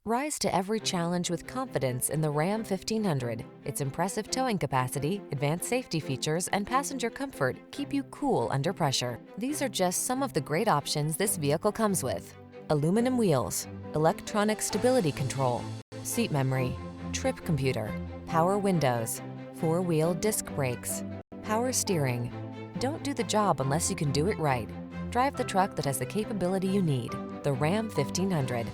Rise to every challenge with confidence in the Ram 1500. Its impressive towing capacity, advanced safety features, and passenger comfort keep you cool under pressure. These are just some of the great options this vehicle comes with: aluminum wheels, electronic stability control, seat memory, trip computer, power windows, four-wheel disc brakes, power steering. Don't do the job unless you can do it right. Drive the truck that has the capability you need. The Ram 1500.